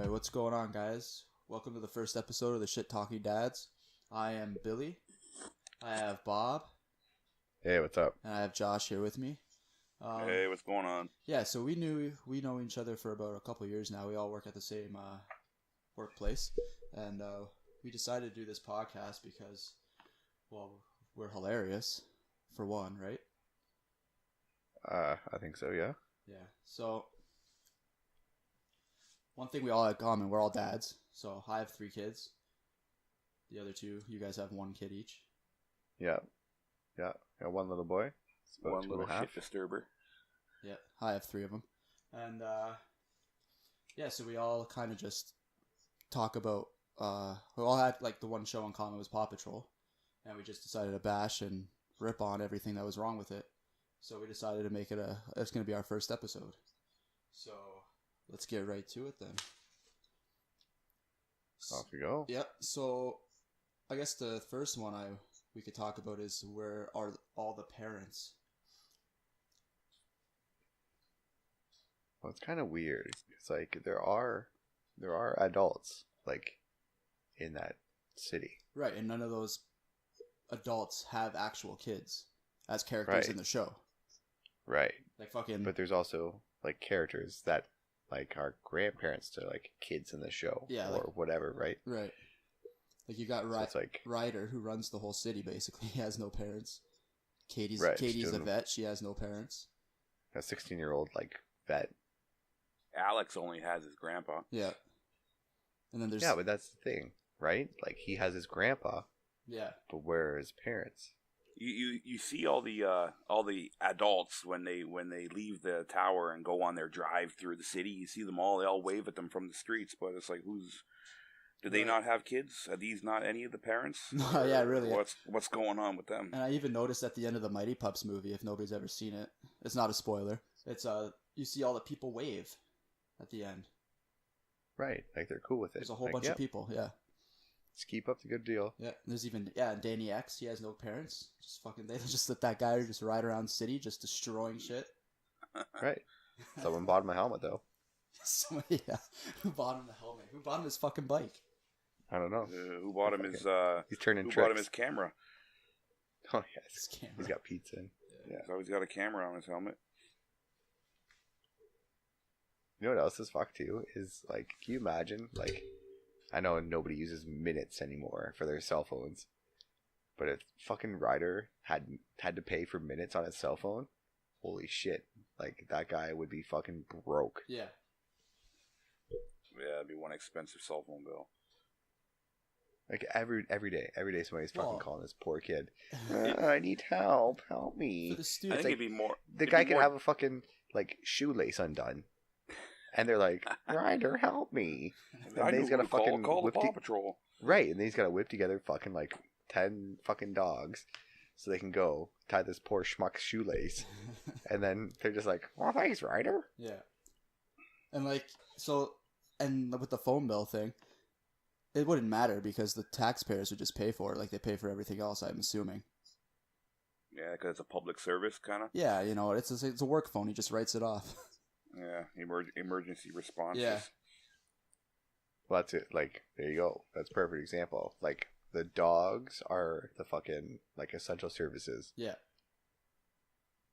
Alright, what's going on, guys? Welcome to the first episode of the Talkin Dads. I am Billy. I have Bob. Hey, what's up? And I have Josh here with me. Hey, what's going on? Yeah, so we know each other for about a couple of years now. We all work at the same workplace, and we decided to do this podcast because, well, we're hilarious, for one, right? I think so, yeah. Yeah. So one thing we all have in common, we're all dads. So I have 3 kids. The other 2, you guys have 1 kid each. Yeah. Got one little boy. One little shit disturber. Yeah, I have 3 of them. And, so we all kind of just talk about, we all had, like, the one show in common was Paw Patrol. And we just decided to bash and rip on everything that was wrong with it. So we decided to make it it's going to be our first episode. So let's get right to it then. Off we go. Yep, so I guess the first one we could talk about is where are all the parents? Well, it's kind of weird. It's like there are adults like in that city. Right, and none of those adults have actual kids as characters in the show. Right. Like fucking. But there's also like characters that like are grandparents to like kids in the show, yeah, or like, whatever, right? Right. Like you got Ryder, who runs the whole city. Basically, he has no parents. Katie's a vet. She has no parents. A 16-year-old like vet. Alex only has his grandpa. Yeah. And then there's but that's the thing, right? Like he has his grandpa. Yeah. But where are his parents? You see all the adults when they leave the tower and go on their drive through the city. You see them all. They all wave at them from the streets. But it's like, do they not have kids? Are these not any of the parents? No, yeah, really. What's going on with them? And I even noticed at the end of the Mighty Pups movie, if nobody's ever seen it, it's not a spoiler. It's you see all the people wave at the end. Right, like they're cool with it. There's a whole bunch of people. Yeah. Just keep up the good deal. Yeah, there's even Danny X. He has no parents. They just let that guy just ride around the city, just destroying shit. Right. Someone bought him a helmet though. Somebody, yeah. Who bought him the helmet? Who bought him his fucking bike? I don't know. Who bought him his? He's turning tricks. Who bought him his camera? Oh yes, he's got pizza in. Yeah, he's always got a camera on his helmet. You know what else is fucked too? Is like, can you imagine? Like, I know nobody uses minutes anymore for their cell phones, but if fucking Ryder had to pay for minutes on his cell phone, holy shit! Like that guy would be fucking broke. Yeah. Yeah, it'd be one expensive cell phone bill. Like every day somebody's fucking calling this poor kid. I need help me. For the I think it'd be more. The guy could have a fucking like shoelace undone. And they're like, Ryder, help me. And then he's got to fucking call the Paw Patrol. Right, and then he's got to whip together fucking like 10 fucking dogs so they can go tie this poor schmuck's shoelace. And then they're just like, well, thanks, Ryder. Yeah. And like, so, and with the phone bill thing, it wouldn't matter because the taxpayers would just pay for it like they pay for everything else, I'm assuming. Yeah, because it's a public service, kind of. Yeah, it's a work phone. He just writes it off. Yeah, emergency response. Yeah. Well, that's it. Like, there you go. That's a perfect example. Like, the dogs are the fucking, like, essential services. Yeah.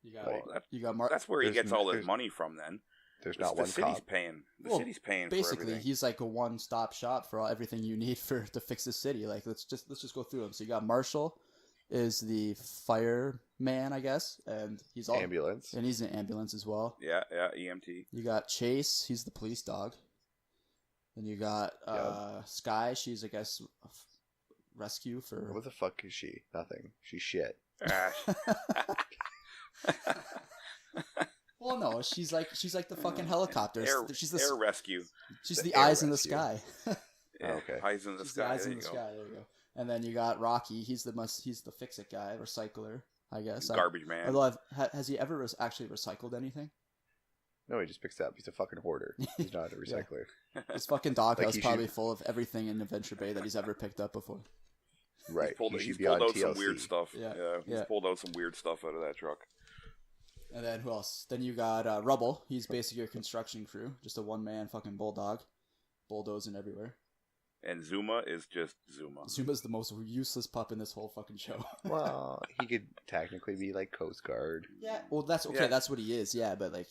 You got That's where he gets all his money from, then. There's not one cop. The city's paying for everything. Basically, he's like a one-stop shop for everything you need to fix the city. Like, let's just go through them. So you got Marshall is the fireman, I guess, and he's all ambulance, and he's an ambulance as well. Yeah, EMT. You got Chase, he's the police dog. Then you got Sky, she's I guess rescue for. What the fuck is she? Nothing. She's shit. Well, no, she's like the fucking helicopters. She's the air rescue. She's the eyes in the sky. Okay. Eyes in the she's sky. The eyes in the sky. There you go. And then you got Rocky. He's the fix-it guy, recycler, I guess. Garbage man. Although has he ever actually recycled anything? No, he just picks it up. He's a fucking hoarder. He's not a recycler. His fucking doghouse probably full of everything in Adventure Bay that he's ever picked up before. Right. He's pulled out some weird stuff. Yeah. He's pulled out some weird stuff out of that truck. And then who else? Then you got Rubble. He's basically your construction crew. Just a one-man fucking bulldog. bulldozing everywhere. And Zuma is just Zuma. Zuma's the most useless pup in this whole fucking show. Well, he could technically be like Coast Guard. Yeah, well, that's okay. Yeah. That's what he is. Yeah, but like,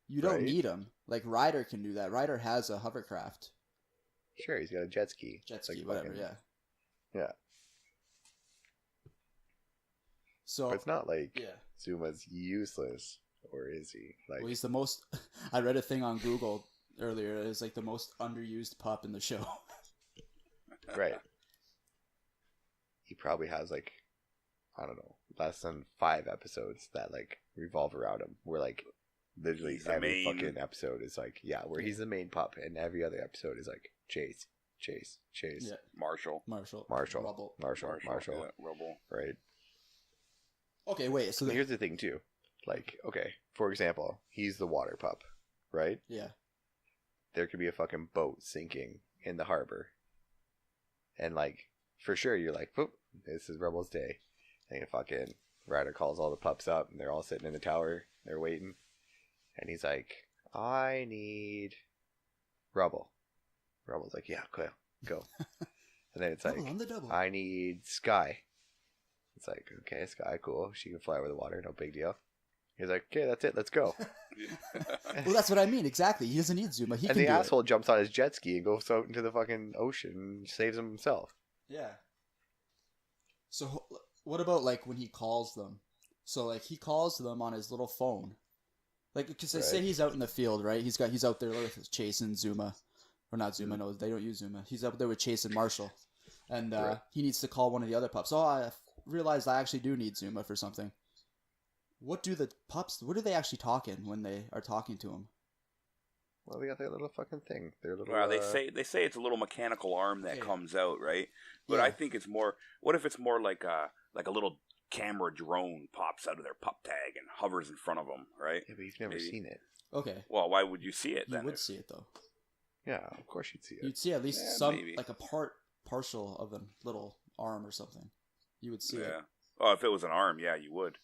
you don't Right. need him. Like Ryder can do that. Ryder has a hovercraft, Sure, he's got a jet ski. jet It's like ski, whatever. fucking- Yeah. Yeah. So But it's not like yeah. Zuma's useless, or is he? Like, Well, he's the most. I read a thing on Google earlier. It's like the most underused pup in the show. right. He probably has like, I don't know, less than 5 episodes that like revolve around him. Where like literally He's the every main- fucking episode is like, yeah, where he's the main pup, and every other episode is like chase. Yeah. Marshall. Marshall. Marshall. Rubble. Marshall. Yeah, Rubble. Right. Okay, wait. So Here's the thing too. Like, okay, for example, he's the water pup, right? yeah. There could be a fucking boat sinking in the harbor. And like, for sure, you're like, "Poop, this is Rebel's day." And fucking Ryder calls all the pups up, and they're all sitting in the tower. They're waiting. And he's like, "I need Rebel." Rebel's like, "Yeah, cool, go." And then it's like, Double on the double. "I need Sky." It's like, okay, Sky, cool. She can fly over the water, no big deal. He's like, "Okay, that's it, let's go." Well, that's what I mean. Exactly. He doesn't need Zuma. He And can the do asshole jumps on his jet ski and goes out into the fucking ocean and saves himself. it. Yeah. So what about like when he calls them? So like he calls them on his little phone, like because they say Right. he's out in the field, right? He's out there with chasing Zuma, or not Zuma. No, they don't use Zuma. He's up there with Chase and Marshall, and Right. he needs to call one of the other pups. Oh, I realized I actually do need Zuma for something. What do the pups? What are they actually talking when they are talking to him? Well, they got their little fucking thing. Their little. Well, they say it's a little mechanical arm that Yeah. comes out, right? But Yeah. I think it's more. What if it's more like a little camera drone pops out of their pup tag and hovers in front of them, right? Yeah, but you've never Maybe. seen it. Okay, Well, why would you see it you then? would see it though. Yeah, of course you'd see it. You'd see at least Yeah, some, maybe. like a partial of a little arm or something. You would see it. Yeah. Oh, if it was an arm, yeah, you would.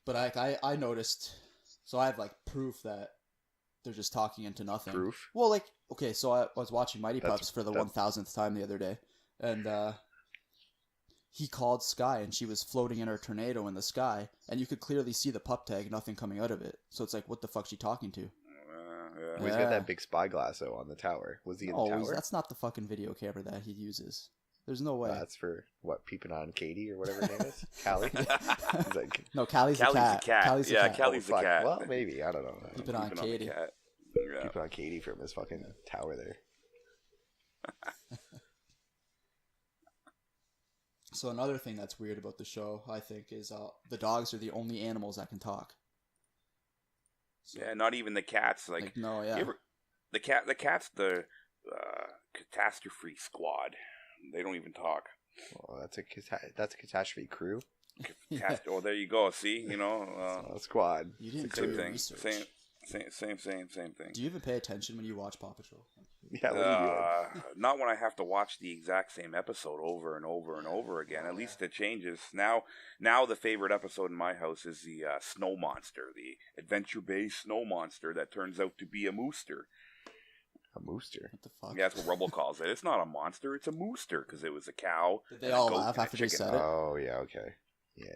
But I noticed, so I have like proof that they're just talking into nothing. Proof. Well, like, okay, so I was watching Mighty That's- Pups for the that's- 1000th time the other day, and he called Sky, and she was floating in her tornado in the sky, and you could clearly see the pup tag, nothing coming out of it. So it's like, what the fuck's she talking to? Yeah. Well, he's got that big spyglass though on the tower. Was he in the Oh, tower? that's not the fucking video camera that he uses. There's no way. That's for what, peeping on Katie or whatever her name is, Callie. He's like, No, Callie's Callie's the a cat. cat. Callie's Yeah, the cat. Callie's the fuck. cat. Well, maybe I don't know. Keep it on Keeping the Katie. cat. Yeah. Keeping on Katie from his fucking tower there. So another thing that's weird about the show, I think, is the dogs are the only animals that can talk. So, Yeah, not even the cats. Like, no, you yeah. ever, the cat's the catastrophe squad. They don't even talk. Well, that's a catastrophe crew. Yeah. Oh, there you go. See, Squad. You didn't same do your thing. research. Same thing. Do you even pay attention when you watch Paw Patrol? Yeah, what are you doing? Not when I have to watch the exact same episode over and over and over again. At least it changes. Now the favorite episode in my house is the snow monster, the adventure-based snow monster that turns out to be a mooster. A mooster. What the fuck? Yeah, that's what Rubble calls it. It's not a monster, it's a mooster because it was a cow. Did they and a all goat laugh and a after they chicken. said it? Oh yeah, okay. Yeah.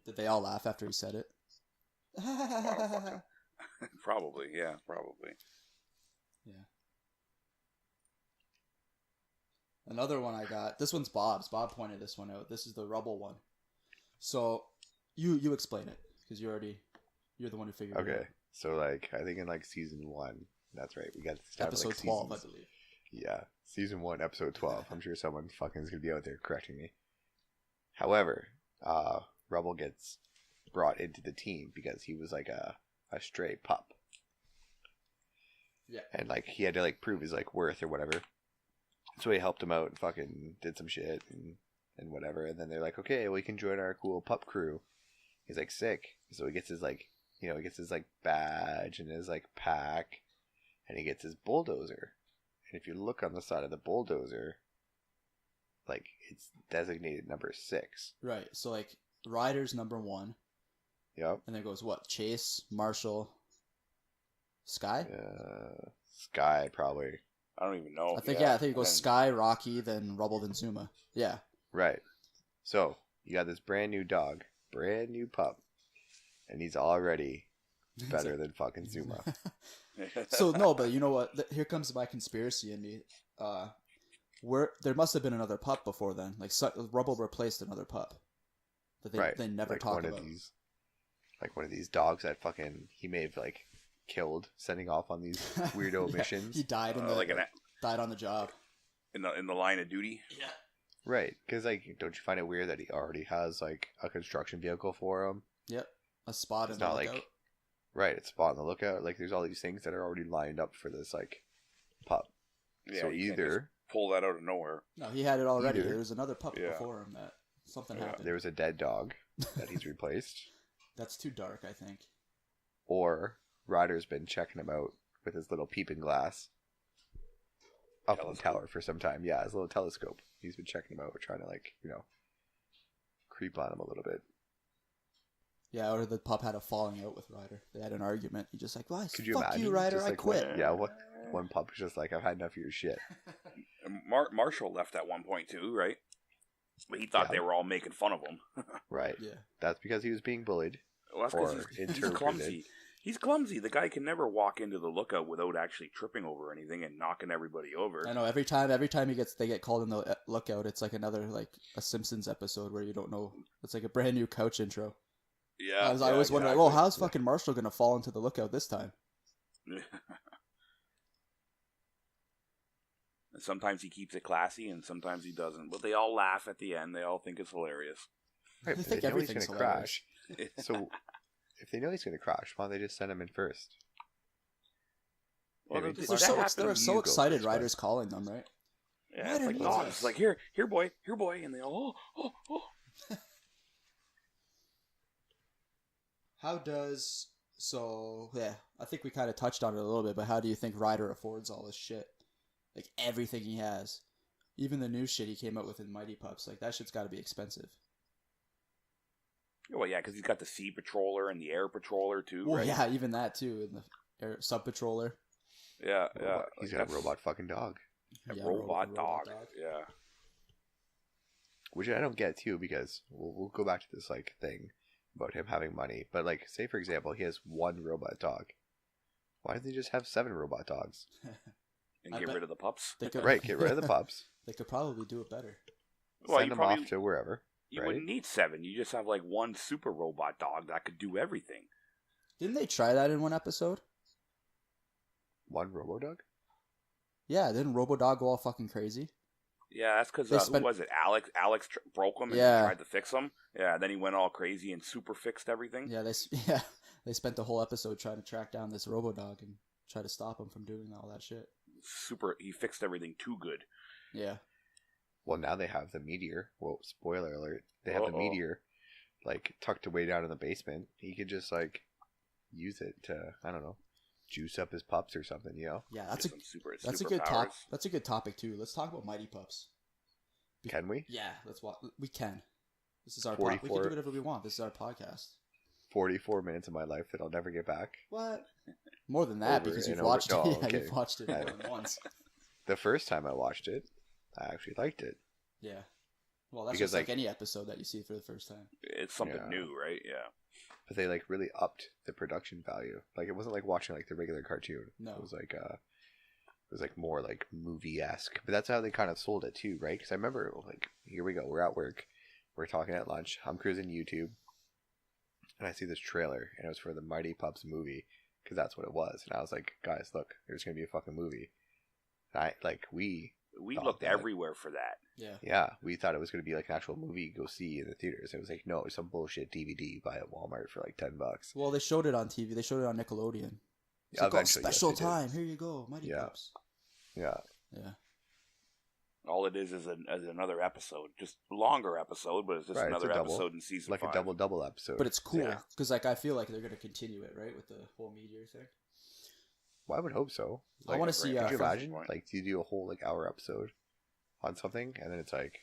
Did they all laugh after he said it? fucking- Probably, yeah, probably. Yeah. Another one I got. This one's Bob's. Bob pointed this one out. This is the Rubble one. So, you explain it because you're the one who figured it Okay. out. So like, I think in like season 1, that's right. We got to start Episode like 12, I seasons. believe. Yeah, season 1, episode 12. I'm sure someone fucking is gonna be out there correcting me. However, Rubble gets brought into the team because he was like a stray pup. Yeah. And like he had to like prove his like worth or whatever. So he helped him out and fucking did some shit and whatever. And then they're like, okay, well, you can join our cool pup crew. He's like, sick. So he gets his like, he gets his like badge and his like pack, and he gets his bulldozer. And if you look on the side of the bulldozer, like it's designated number 6. Right. So like Ryder's number 1, Yep. and then goes what? Chase, Marshall, Sky. Sky probably. I don't even know. I think Yeah. I think it goes Sky, Rocky, then Rubble, then Zuma. Yeah. Right. So you got this brand new dog, brand new pup, and he's already better than fucking Zuma. So no, but you know what? Here comes my conspiracy in me. There must have been another pup before then. Like Rubble replaced another pup that they never like talk one about. Of these, like one of these dogs that fucking he may have like killed, sending off on these weirdo Yeah, missions. He died died on the job. In the line of duty. Yeah. Right, because like, don't you find it weird that he already has like a construction vehicle for him? Yep. A spot It's in the not lookout. like right, it's spot on the lookout. Like, there's all these things that are already lined up for this like pup. Yeah, So you can't either just pull that out of nowhere. No, he had it already. Either- There was another pup before him that something happened. there was a dead dog that he's replaced, That's too dark, I think. or Ryder's been checking him out with his little peeping glass up in the tower for some time. Yeah, his little telescope. He's been checking him out, trying to like, creep on him a little bit. Yeah, or the pup had a falling out with Ryder. They had an argument. He just like, "Why? Could you Fuck imagine? you, Ryder. Just, I like, quit." one pup was just like, I've had enough of your shit. Marshall left at one point too, right? But he thought they were all making fun of him. Right. Yeah. That's because he was being bullied. Well, that's because he's clumsy. He's clumsy. The guy can never walk into the lookout without actually tripping over anything and knocking everybody over. I know. Every time they get called in the lookout, it's like another like a Simpsons episode where you don't know. It's like a brand new couch intro. Yeah. I always wonder, like, well, how's fucking Marshall gonna fall into the lookout this time? Sometimes he keeps it classy, and sometimes he doesn't. But they all laugh at the end. They all think it's hilarious. Right, They but think they know he's going everything's to hilarious. crash. So, if they know he's going to crash, why don't they just send him in first? Well, Maybe They're so excited. Ryder's calling them, right? Yeah, it's like dogs. It's like here, boy, and they all. Oh. How does I think we kind of touched on it a little bit, but how do you think Ryder affords all this shit? Like everything he has, even the new shit he came out with in Mighty Pups, like that shit's got to be expensive. Well, yeah, because he's got the Sea Patroller and the Air Patroller too. Well, right? yeah, even that too, and the Air Sub Patroller. Yeah. He's got a robot fucking dog. A robot dog. Yeah. Which I don't get too, because we'll go back to this like thing about him having money. But like, say for example, he has one robot dog. Why don't they just have 7 robot dogs? And get rid of the pups. Right, get rid of the pups. They could probably do it better. Send them off to wherever. You wouldn't need 7. You just have like one super robot dog that could do everything. Didn't they try that in one episode? One robo-dog? Yeah, didn't RoboDog go all fucking crazy? Yeah, that's because who was it? Alex broke him and tried to fix him. Yeah, then he went all crazy and super fixed everything. Yeah, they spent the whole episode trying to track down this RoboDog and try to stop him from doing all that shit. He fixed everything too good. Yeah. Well, now they have the Meteor. Well, spoiler alert. They have the Meteor, like, tucked away down in the basement. He could just, like, use it to, I don't know, juice up his pups or something, you know? Yeah, that's a good topic. That's a good topic too. Let's talk about Mighty Pups. Can we? Yeah, we can. This is our we can do whatever we want. This is our podcast. 44 minutes of my life that I'll never get back. What? More than that, because you've watched it. You've watched it more than once. The first time I watched it, I actually liked it. Yeah. Well, that's just like any episode that you see for the first time. It's something new, right? Yeah. But they like really upped the production value. Like, it wasn't like watching like the regular cartoon. No. It was like more like movie-esque. But that's how they kind of sold it too, right? Because I remember, like, here we go, we're at work, we're talking at lunch, I'm cruising YouTube, and I see this trailer, and it was for the Mighty Pups movie, because that's what it was. And I was like, guys, look, there's gonna be a fucking movie. And we looked everywhere for that. Yeah. Yeah, we thought it was going to be like an actual movie go see in the theaters. It was like, no, it's some bullshit DVD buy at Walmart for like $10. Well, they showed it on TV. They showed it on Nickelodeon. It's like, special time. Here you go, Mighty Pups. Yeah. Yeah. All it is another episode, just a longer episode, but it's just another episode in season 5. Like a double episode. But it's cool because like I feel like they're going to continue it, right, with the whole Meteor thing. Well, I would hope so. Like, I want to see. Could you imagine? Like, you do a whole like hour episode on something, and then it's like,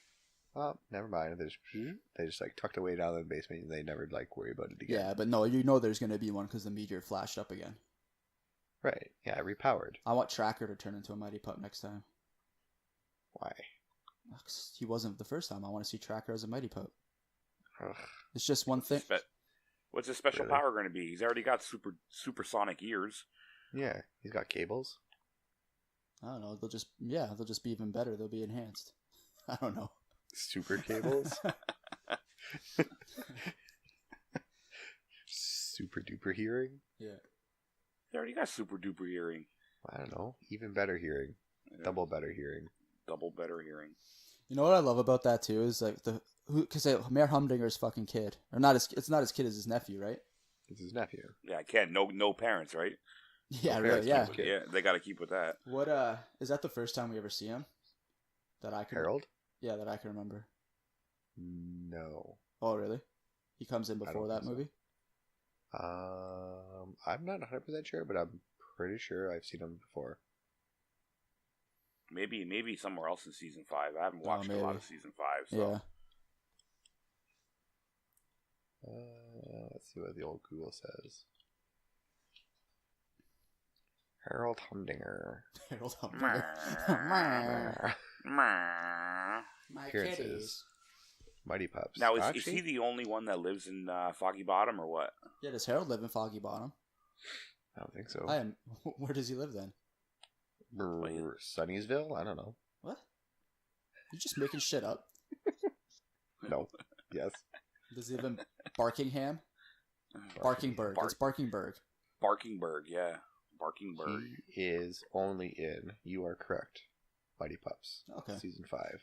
oh, never mind. They just like tucked away down in the basement, and they never like worry about it again. Yeah, but no, you know there's going to be one because the Meteor flashed up again. Right. Yeah, repowered. I want Tracker to turn into a Mighty Pup next time. Why? 'Cause he wasn't the first time. I want to see Tracker as a Mighty Pup. Ugh. It's just one thing. What's his special Really? power going to be? He's already got supersonic ears. Yeah, he's got cables. I don't know. They'll just be even better. They'll be enhanced. I don't know. Super cables. Super duper hearing. Yeah. He already got super duper hearing. I don't know. Even better hearing. Yeah. Double better hearing. Double better hearing. You know what I love about that too is like because Mayor Humdinger's fucking kid, or not as it's not his kid as his nephew, right? It's his nephew. Yeah, I can't. No parents, right? Yeah, parents really. Yeah. keep Yeah, they got to keep with that. What is that the first time we ever see him? That I can. Harold? Yeah, that I can remember. No. Oh, really? He comes in I before don't that think so. movie. I'm not 100% sure, but I'm pretty sure I've seen him before. Maybe somewhere else in season 5. I haven't watched a lot maybe. of season 5. So. Yeah. Let's see what the old Google says. Harold Humdinger. Harold Humdinger. My Appearances. kitties. Mighty Pups. Now, is Actually, he the only one that lives in Foggy Bottom or what? Yeah, does Harold live in Foggy Bottom? I don't think so. Where does he live then? Sunniesville? I don't know. What? You're just making shit up. No. Yes. Does he live in Barkingham? Barkingburg. It's Barkingburg. Barkingburg, yeah. Barkingburg. He is only in, you are correct, Mighty Pups. Okay. Season 5.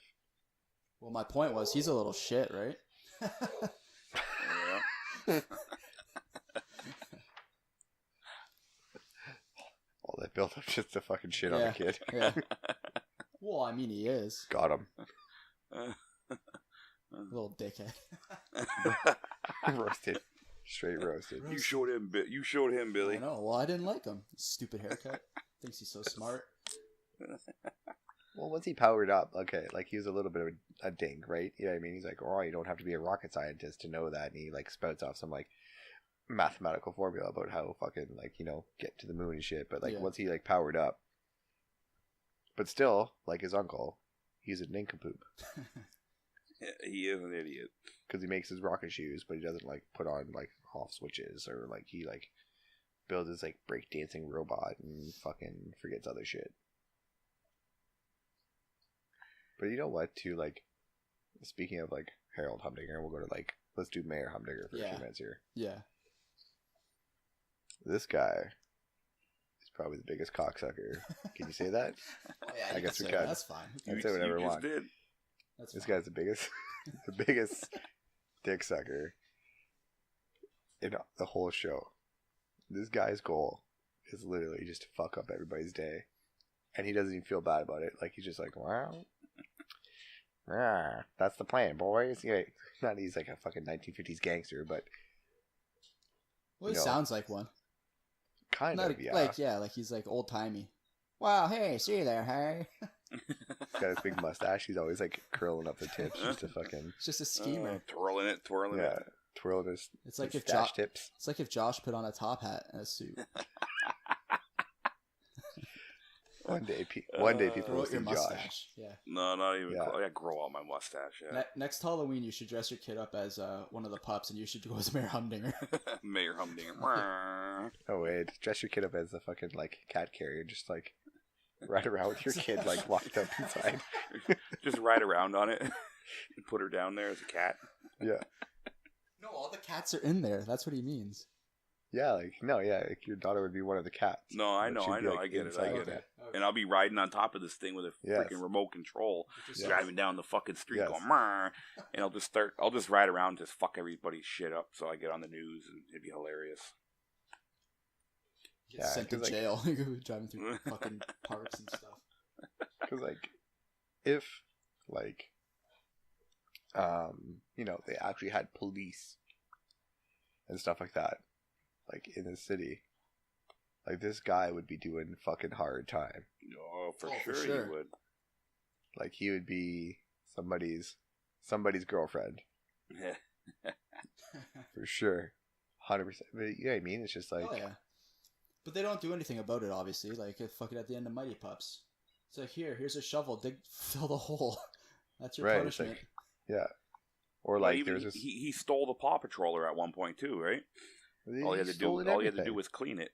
Well, my point was he's a little shit, right? Yeah. All that built up just to fucking shit on Yeah. the kid. Yeah. Well, I mean, he is. Got him. Little dickhead. Roasted. Straight roasted. You showed him, Billy. I know. Well, I didn't like him. Stupid haircut. Thinks he's so smart. Well, once he powered up, okay, like he was a little bit of a dink, right? You know what I mean? He's like, oh, you don't have to be a rocket scientist to know that. And he like spouts off some like mathematical formula about how fucking like, you know, get to the moon and shit. But like Yeah. once he like powered up, but still, like his uncle, he's a nincompoop. He is an idiot. Because he makes his rocket shoes, but he doesn't like put on like off switches or like he like builds his like breakdancing robot and fucking forgets other shit. But you know what? Too like, speaking of like Harold Humdinger, we'll go to like let's do Mayor Humdinger for a Yeah. few minutes here. Yeah. This guy is probably the biggest cocksucker. Can you say that? Oh, yeah, I you guess can we say that. could. That's fine. I'd say whatever I you just want. did. That's This fine. guy's the biggest, the biggest dick sucker in the whole show. This guy's goal is literally just to fuck up everybody's day, and he doesn't even feel bad about it. Like he's just like, wow, that's the plan, boys. Yeah, not he's like a fucking 1950s gangster, but Well, he you know, sounds like one. kind Not of, yeah. like he's like old timey. Wow, hey, see you there, hey. He's got his big mustache. He's always like curling up the tips just to fucking It's just a schemer. Twirling it. yeah, twirling his It's like if mustache tips. It's like if Josh put on a top hat and a suit. One day people Grow will out see your Josh. mustache. Yeah. No, not even. Yeah. Close. I grow out my mustache. Yeah. Next Halloween, you should dress your kid up as one of the pups, and you should go as Mayor Humdinger. Mayor Humdinger. Oh wait, dress your kid up as a fucking like cat carrier, just like ride around with your kid like locked up inside. Just ride around on it and put her down there as a cat. Yeah, No, all the cats are in there. That's what he means. yeah, like no, yeah, like your daughter would be one of the cats. No, I But know, she'd I be, know, like, I get it, inside I the get cat. it. And I'll be riding on top of this thing with a Yes. freaking remote control, Just driving down the fucking street Yes. going, "Meh," and I'll just ride around and just fuck everybody's shit up so I get on the news and it'd be hilarious. get Yeah, sent to 'cause, like- jail. You go driving through fucking parks and stuff. Because like, if like, you know, they actually had police and stuff like that, like in the city, like this guy would be doing fucking hard time. Oh, for Oh, for sure, sure. you would. Like he would be somebody's girlfriend for sure, 100%. But you know what I mean? It's just like, Oh yeah. But they don't do anything about it, obviously. Like, fucking at the end of Mighty Pups. It's like, here's a shovel. Fill the hole. That's your Right, punishment. it's like, yeah. Or Well, like even there's this. he stole the Paw Patroller at one point too, right? All he had to do was clean it.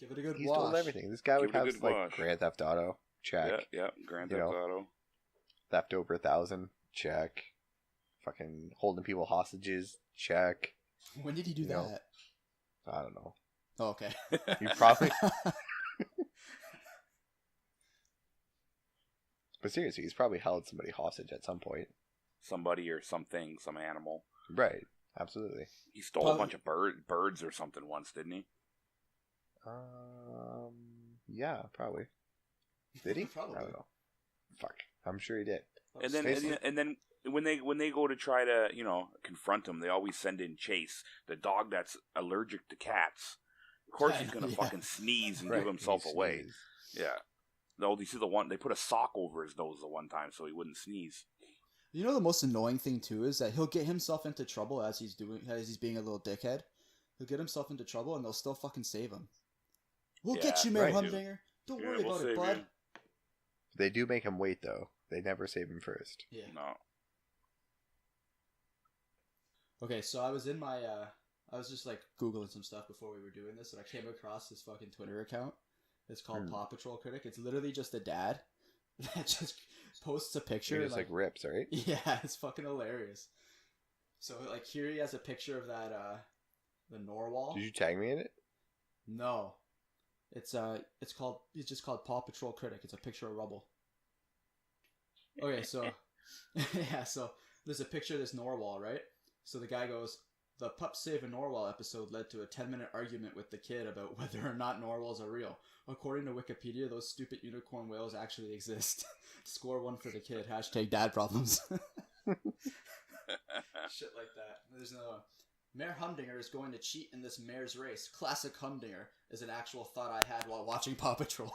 Give it a good He wash. stole everything. This guy would Give it a have good like wash. Grand Theft Auto, check. Yeah, Grand Theft Auto. Theft over 1,000, check. Fucking holding people hostages, check. When did he do that? I don't know. Oh, okay. You probably. But seriously, he's probably held somebody hostage at some point. Somebody or something, some animal. Right. Absolutely. He stole a bunch of birds or something once, didn't he? Yeah, probably. Did he? Probably. I don't know. Fuck. I'm sure he did. And then when they go to try to confront him, they always send in Chase, the dog that's allergic to cats. Of course, he's gonna fucking sneeze and give himself away. Yeah. No, you see the one they put a sock over his nose the one time so he wouldn't sneeze. You know the most annoying thing too is that he'll get himself into trouble as he's being a little dickhead. He'll get himself into trouble and they'll still fucking save him. We'll get you, Mayor Humdinger. Don't worry about it, bud. They do make him wait though. They never save him first. Yeah. No. Okay, so I was in my I was just like Googling some stuff before we were doing this and I came across this fucking Twitter account. It's called Paw Patrol Critic. It's literally just a dad that just posts a picture. He just like rips, right? Yeah, it's fucking hilarious. So like here he has a picture of that the Norwal. Did you tag me in it? No. It's just called Paw Patrol Critic. It's a picture of rubble. Okay, so yeah, so there's a picture of this Norwal, right? So the guy goes, the Pup Save a Norwal episode led to a 10-minute argument with the kid about whether or not narwhals are real. According to Wikipedia, those stupid unicorn whales actually exist. Score one for the kid. # dad problems. Shit like that. There's another one. Mayor Humdinger is going to cheat in this mayor's race. Classic Humdinger is an actual thought I had while watching Paw Patrol.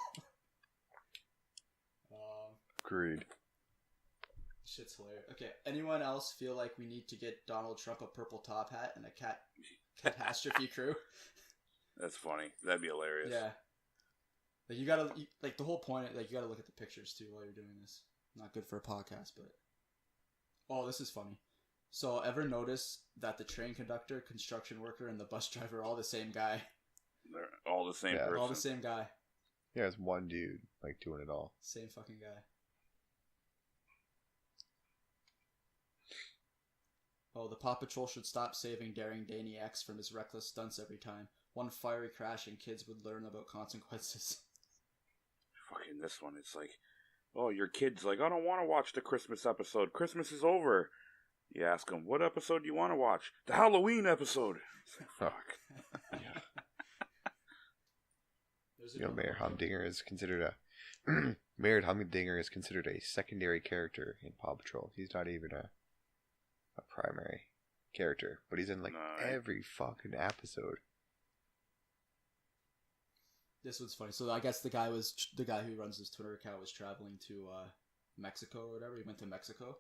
Agreed. Shit's hilarious. Okay, anyone else feel like we need to get Donald Trump a purple top hat and a catastrophe crew? That's funny. That'd be hilarious. Yeah. Like you gotta like the whole point. Like you gotta look at the pictures too while you're doing this. Not good for a podcast, but this is funny. So ever notice that the train conductor, construction worker, and the bus driver are all the same guy? They're all the same person. All the same guy. Yeah, it's one dude like doing it all. Same fucking guy. Oh, the Paw Patrol should stop saving daring Daniacs from his reckless stunts every time. One fiery crash and kids would learn about consequences. Fucking this one, it's like, oh, your kid's like, I don't want to watch the Christmas episode. Christmas is over. You ask him, what episode do you want to watch? The Halloween episode. Fuck. Mayor Humdinger is considered Mayor Humdinger is considered a secondary character in Paw Patrol. He's not even a primary character, but he's in like every fucking episode. This one's funny. So I guess the guy who runs this Twitter account was traveling to Mexico or whatever. He went to Mexico,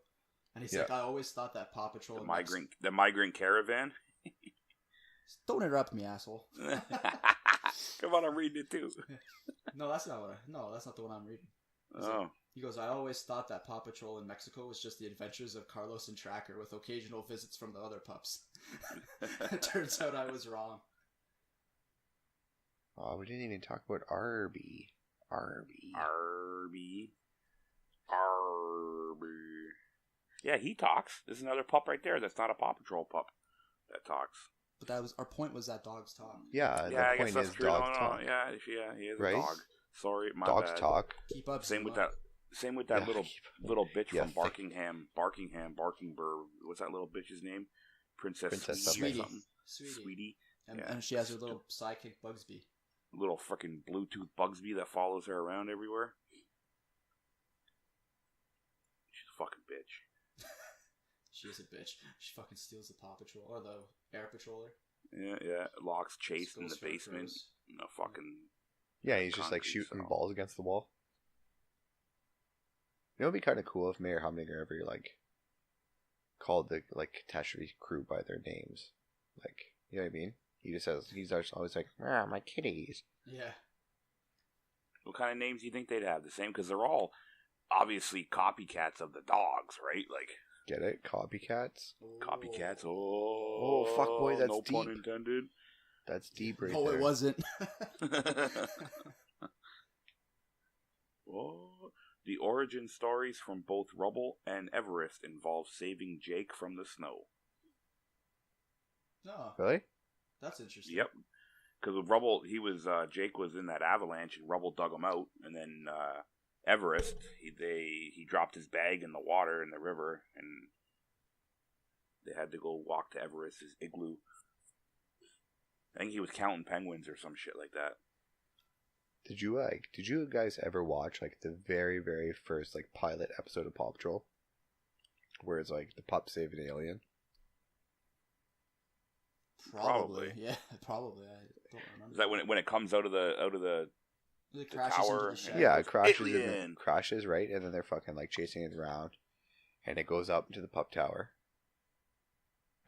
and he's like, I always thought that Paw Patrol the migrant caravan. Don't interrupt me, asshole. Come on, I'm reading it too. No, that's not the one I'm reading. He goes, I always thought that Paw Patrol in Mexico was just the adventures of Carlos and Tracker with occasional visits from the other pups. It turns out I was wrong. Oh, we didn't even talk about Arby. Yeah, he talks. There's another pup right there that's not a Paw Patrol pup that talks. But our point was that dogs talk. Yeah, I guess that's true. Dogs talk. Yeah, he is a dog. Sorry, my dogs bad. talk. Keep up. Same with that little bitch from Barkingham. What's that little bitch's name? Princess Sweetie. And she has her little sidekick Bugsby. Little fucking Bluetooth Bugsby that follows her around everywhere. She's a fucking bitch. She is a bitch. She fucking steals the Paw Patrol or the Air Patroller. Yeah. Locks Chase in the basement. No fucking. Yeah, he's just like shooting balls against the wall. It would be kind of cool if Mayor Humdinger ever like called the catastrophe crew by their names. Like, you know what I mean? He's always like, my kitties. Yeah. What kind of names do you think they'd have? The same? Because they're all obviously copycats of the dogs, right? Like, get it? Copycats? copycats. Oh, fuck, boy, that's no deep. pun intended. That's deep right No, there. it wasn't. Oh, the origin stories from both Rubble and Everest involve saving Jake from the snow. No, Really? that's interesting. Yep. Because with Rubble, Jake was in that avalanche, and Rubble dug him out, and then Everest, he dropped his bag in the water in the river, and they had to go walk to Everest's igloo. I think he was counting penguins or some shit like that. Did you guys ever watch like the very, very first like pilot episode of Paw Patrol? Where it's like the pup save an alien? Probably. Yeah, probably. I don't remember. Is that when it comes out of the It crashes tower, into the shed. Yeah, it crashes Alien. crashes, right? And then they're fucking like chasing it around. And it goes up to the pup tower.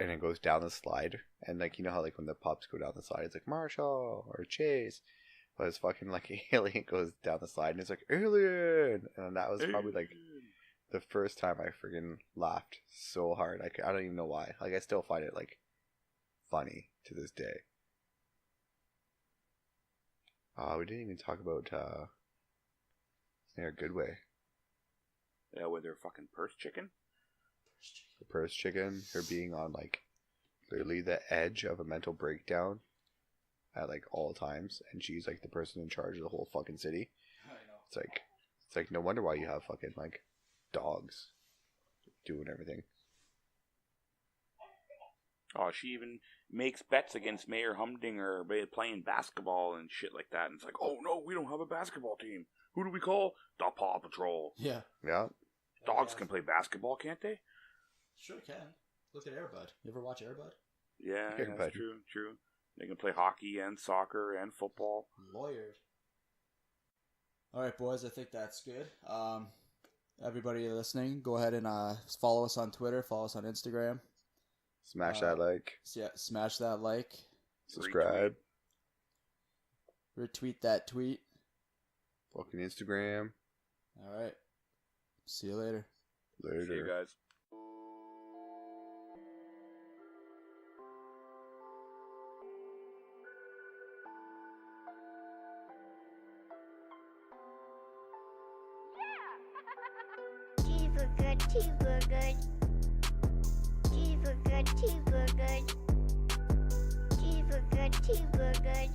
And it goes down the slide. And like, you know how like when the pups go down the slide, it's like Marshall or Chase. But it's fucking like an alien goes down the slide and it's like, alien! And that was probably like the first time I freaking laughed so hard. I don't even know why. Like, I still find it like funny to this day. We didn't even talk about Snare Goodway. Yeah, with their fucking purse chicken. The purse chicken, her being on like literally the edge of a mental breakdown at like all times, and she's like the person in charge of the whole fucking city. I know. It's like no wonder why you have fucking like dogs doing everything. Oh, she even makes bets against Mayor Humdinger by playing basketball and shit like that. And it's like, oh no, we don't have a basketball team. Who do we call? The Paw Patrol. Yeah. Yeah. Dogs can play basketball, can't they? Sure can. Look at Airbud. You ever watch Airbud? Yeah, Yeah, that's but- true. They can play hockey and soccer and football. Lawyered. Alright, boys, I think that's good. Everybody listening, go ahead and follow us on Twitter, follow us on Instagram. Smash that like, So yeah, smash that like, subscribe, retweet that tweet. fucking Instagram. Alright. See you later. Later. See you guys. Cheeseburger, cheeseburger. Cheeseburger, cheeseburger. Cheeseburger, cheeseburger.